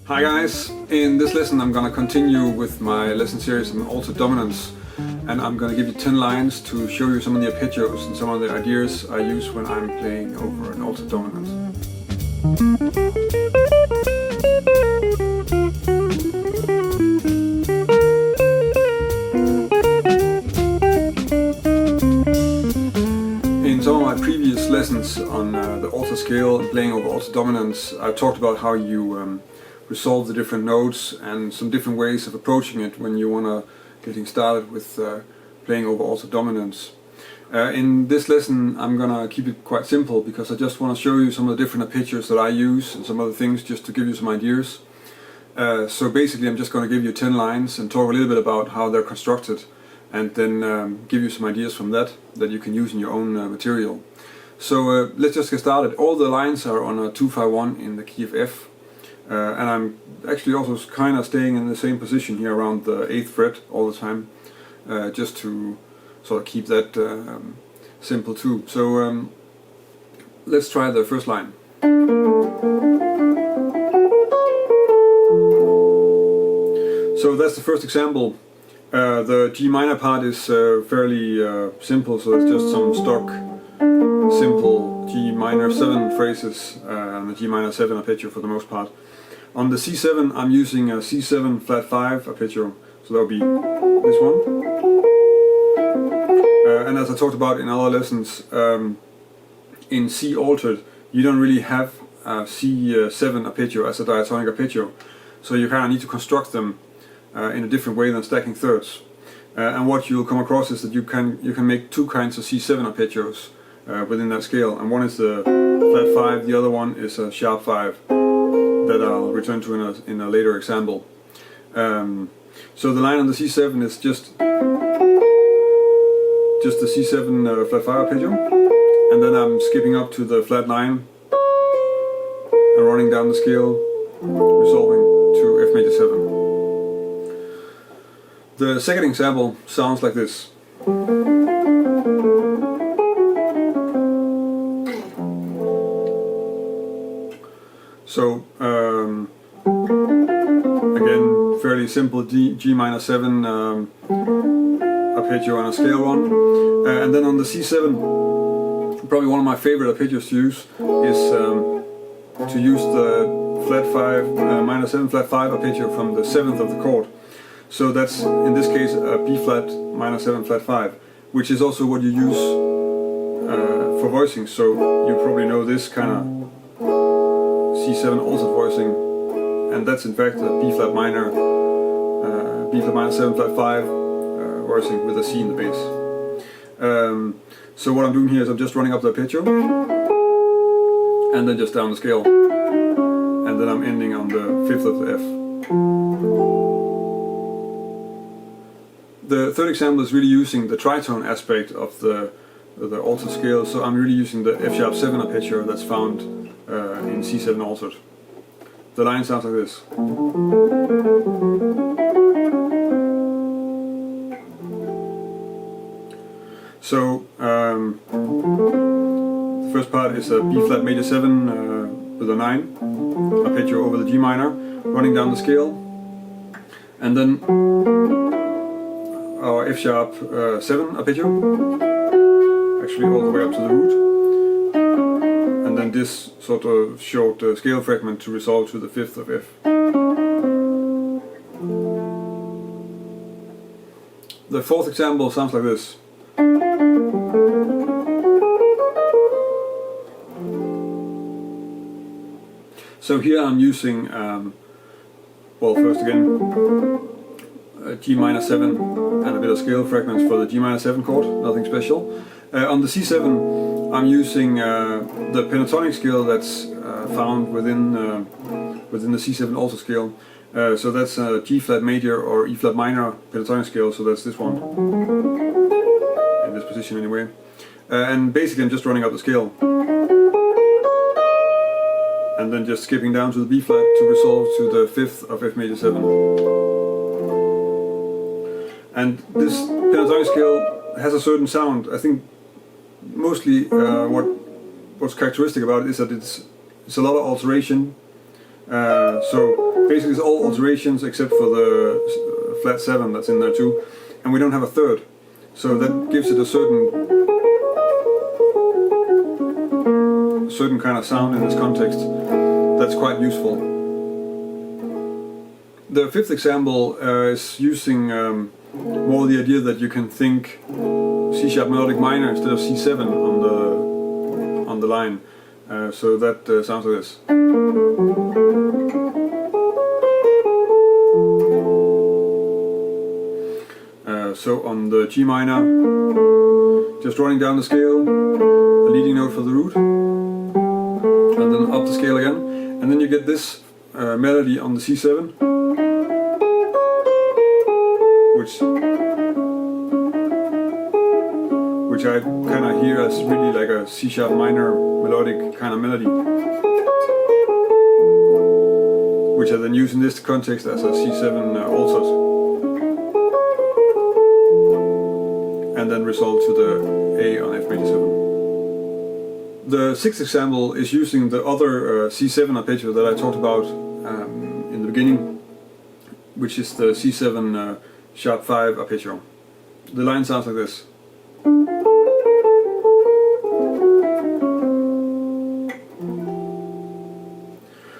Hi guys, in this lesson I'm gonna continue with my lesson series on altered dominance, and I'm gonna give you 10 lines to show you some of the arpeggios and some of the ideas I use when I'm playing over an altered dominant. In some of my previous lessons on the alto scale and playing over altered dominance, I talked about how you resolve the different notes and some different ways of approaching it when you want to getting started with playing over altered dominance. In this lesson I'm gonna keep it quite simple because I just want to show you some of the different arpeggios that I use and some other things just to give you some ideas. So basically I'm just going to give you 10 lines and talk a little bit about how they're constructed, and then give you some ideas from that you can use in your own material. So let's just get started. All the lines are on a 2-5-1 in the key of F. And I'm actually also kind of staying in the same position here around the 8th fret all the time, just to sort of keep that simple too. So let's try the first line. So that's the first example. The G minor part is fairly simple, so it's just some stock simple G minor 7 phrases and the G minor 7 arpeggio for the most part. On the C7 I'm using a C7 flat 5 arpeggio, so that will be this one. And as I talked about in other lessons, in C altered you don't really have a C7 arpeggio as a diatonic arpeggio, so you kind of need to construct them in a different way than stacking thirds. And what you'll come across is that you can make two kinds of C7 arpeggios within that scale, and one is the flat 5, the other one is a sharp 5. That I'll return to in a later example. So the line on the C7 is just the C7 flat 5 arpeggio, and then I'm skipping up to the flat 9 and running down the scale, resolving to F major 7. The second example sounds like this. So again, fairly simple G minor 7 arpeggio on a scale one, and then on the C7, probably one of my favorite arpeggios to use is to use the flat 5 minor 7 flat 5 arpeggio from the 7th of the chord. So that's in this case a B flat minor 7 flat 5, which is also what you use for voicing. So you probably know this kind of C7 altered voicing, and that's in fact a B flat minor 7 flat 5 voicing with a C in the bass. So what I'm doing here is I'm just running up the arpeggio and then just down the scale, and then I'm ending on the 5th of the F. The third example is really using the tritone aspect of the altered scale, so I'm really using the F sharp 7 arpeggio that's found in C7 altered. The line sounds like this. So the first part is a B flat major 7 with a 9 arpeggio over the G minor, running down the scale, and then our F sharp 7 arpeggio, actually all the way up to the root. And then this sort of short scale fragment to resolve to the 5th of F. The fourth example sounds like this. So here I'm using, well, first again, G minor 7 and a bit of scale fragments for the G minor 7 chord, nothing special. On the C7 I'm using the pentatonic scale that's found within the C7 alto scale. So that's a G flat major or E flat minor pentatonic scale, so that's this one, in this position anyway. And basically I'm just running up the scale, and then just skipping down to the B flat to resolve to the 5th of F major 7. And this pentatonic scale has a certain sound. I think mostly what's characteristic about it is that it's a lot of alteration. So Basically it's all alterations except for the flat 7 that's in there too, and we don't have a third, so that gives it a certain kind of sound in this context that's quite useful. The fifth example is using more the idea that you can think C sharp melodic minor instead of C7 on the line. So that sounds like this. So on the G minor, just running down the scale, the leading note for the root, and then up the scale again, and then you get this melody on the C7, which I kind of hear as really like a C sharp minor melodic kind of melody, which I then use in this context as a C7 altered, and then resolve to the A on F major 7. The sixth example is using the other C7 arpeggio that I talked about in the beginning, which is the C7 sharp 5 arpeggio. The line sounds like this.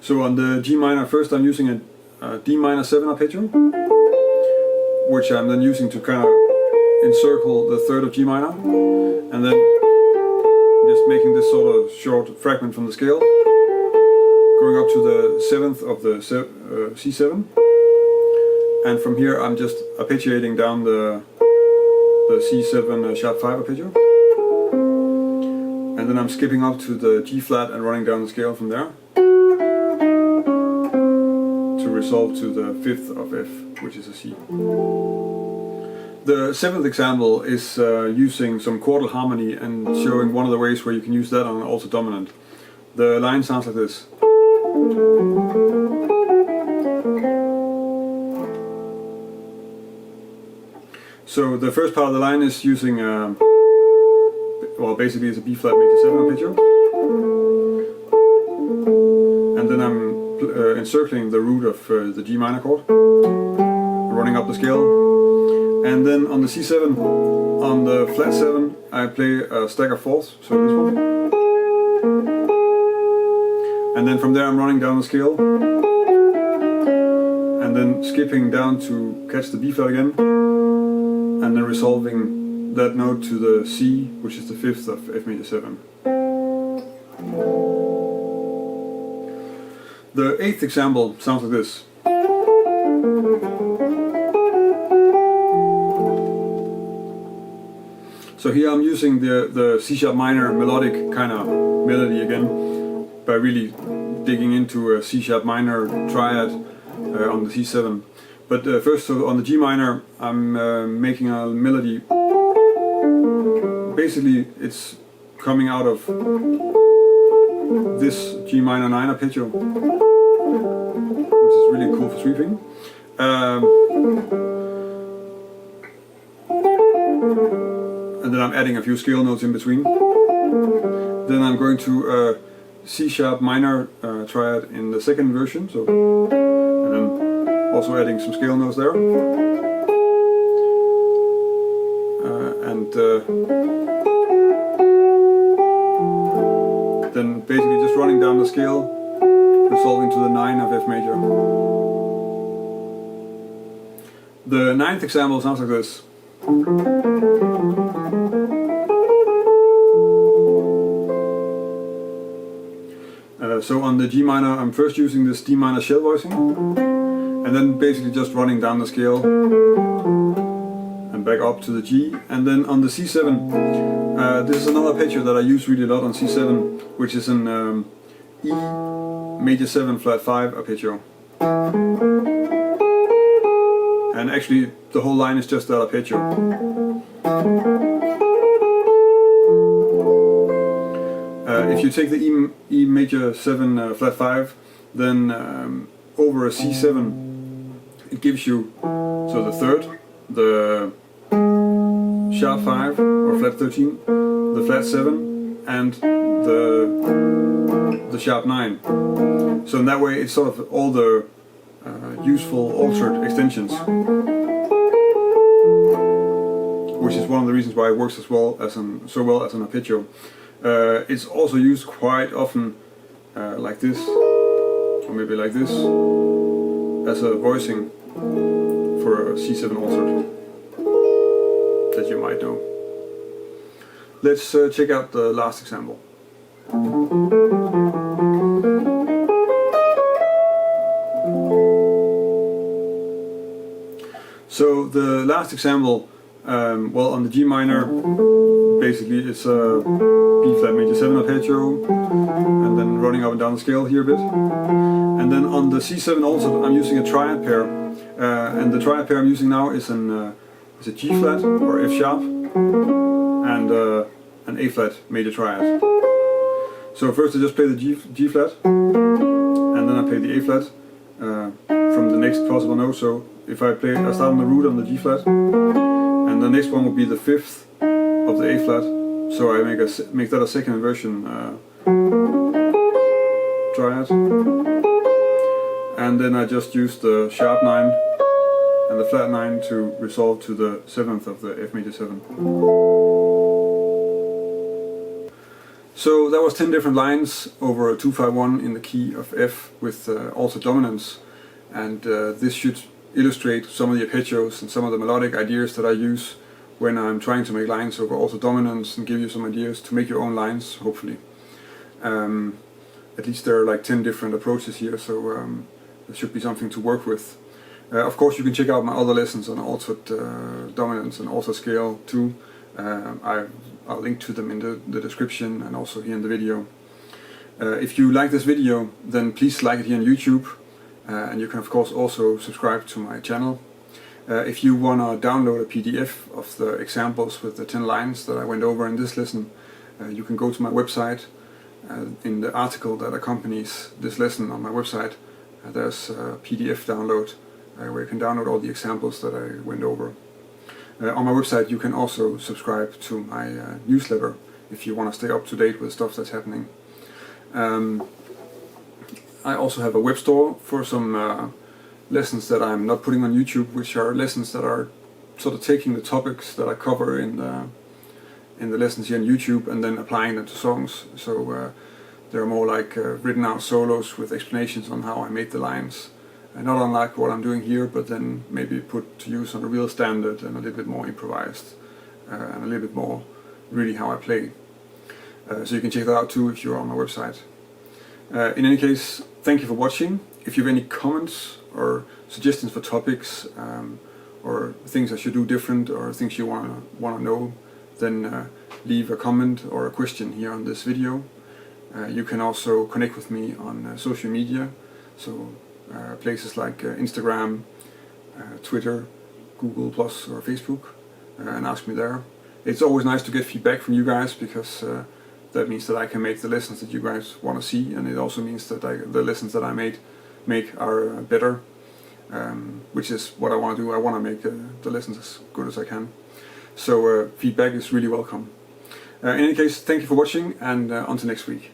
So on the G minor, first I'm using a D minor 7 arpeggio, which I'm then using to kind of encircle the third of G minor, and then just making this sort of short fragment from the scale, going up to the 7th of the C7, and from here I'm just arpeggiating down the C7 sharp 5 arpeggio, and then I'm skipping up to the G flat and running down the scale from there to resolve to the 5th of F, which is a C. The seventh example is using some Quartal Harmony and showing one of the ways where you can use that on an alto dominant. The line sounds like this. So the first part of the line is using, well, basically it's a B flat major 7 arpeggio, and then I'm encircling the root of the G minor chord, running up the scale. And then on the C7, on the flat 7, I play a stagger fourths, so this one. And then from there I'm running down the scale, and then skipping down to catch the B flat again, and then resolving that note to the C, which is the 5th of F major 7. The eighth example sounds like this. So here I'm using the C sharp minor melodic kind of melody again, by really digging into a C sharp minor triad on the C7. But first, so on the G minor, I'm making a melody. Basically, it's coming out of this G minor 9 arpeggio, which is really cool for sweeping. And then I'm adding a few scale notes in between. Then I'm going to C sharp minor triad in the second version, so, and then also adding some scale notes there. Then basically just running down the scale, resolving to the 9 of F major. The ninth example sounds like this. So on the G minor, I'm first using this D minor shell voicing, and then basically just running down the scale and back up to the G. And then on the C7, this is another arpeggio that I use really a lot on C7, which is an E major 7 flat 5 arpeggio. And actually the whole line is just that arpeggio. If you take the E major 7 flat 5, then over a C7 it gives you, so the third, the sharp 5 or flat 13, the flat 7 and the sharp 9. So in that way it's sort of all the useful altered extensions, which is one of the reasons why it works as well as so well as an arpeggio. It's also used quite often like this, or maybe like this, as a voicing for a C7 altered that you might know. Let's check out the last example. So the last example, well, on the G minor, basically it's a B flat major 7 arpeggio, and then running up and down the scale here a bit. And then on the C7 also, I'm using a triad pair, and the triad pair I'm using now is a G flat or F sharp, and an A flat major triad. So first I just play the G flat, and then I play the A flat from the next possible note. So if I start on the root on the G flat, and the next one will be the 5th of the A flat. So I make that a second inversion triad, and then I just use the sharp 9 and the flat 9 to resolve to the 7th of the F major 7. So that was 10 different lines over a 2-5-1 in the key of F with altered dominance, and this should illustrate some of the arpeggios and some of the melodic ideas that I use when I'm trying to make lines over altered dominance, and give you some ideas to make your own lines, hopefully. At least there are like 10 different approaches here, so there should be something to work with. Of course, you can check out my other lessons on altered dominance and altered scale too. I'll link to them in the description and also here in the video. If you like this video, then please like it here on YouTube, and you can of course also subscribe to my channel. If you want to download a PDF of the examples with the 10 lines that I went over in this lesson, you can go to my website. In the article that accompanies this lesson on my website, there's a PDF download where you can download all the examples that I went over. On my website you can also subscribe to my newsletter if you want to stay up to date with stuff that's happening. I also have a web store for some lessons that I'm not putting on YouTube, which are lessons that are sort of taking the topics that I cover in the lessons here on YouTube and then applying them to songs. So they're more like written out solos with explanations on how I made the lines. Not unlike what I'm doing here, but then maybe put to use on a real standard and a little bit more improvised, and a little bit more really how I play. So you can check that out too if you're on my website. In any case, thank you for watching. If you have any comments or suggestions for topics, or things I should do different, or things you want to know, then leave a comment or a question here on this video. You can also connect with me on social media, so places like Instagram, Twitter, Google Plus or Facebook, and ask me there. It's always nice to get feedback from you guys, because that means that I can make the lessons that you guys want to see, and it also means that the lessons that I make are better, which is what I want to do. I want to make the lessons as good as I can. So feedback is really welcome. In any case, thank you for watching, and until next week.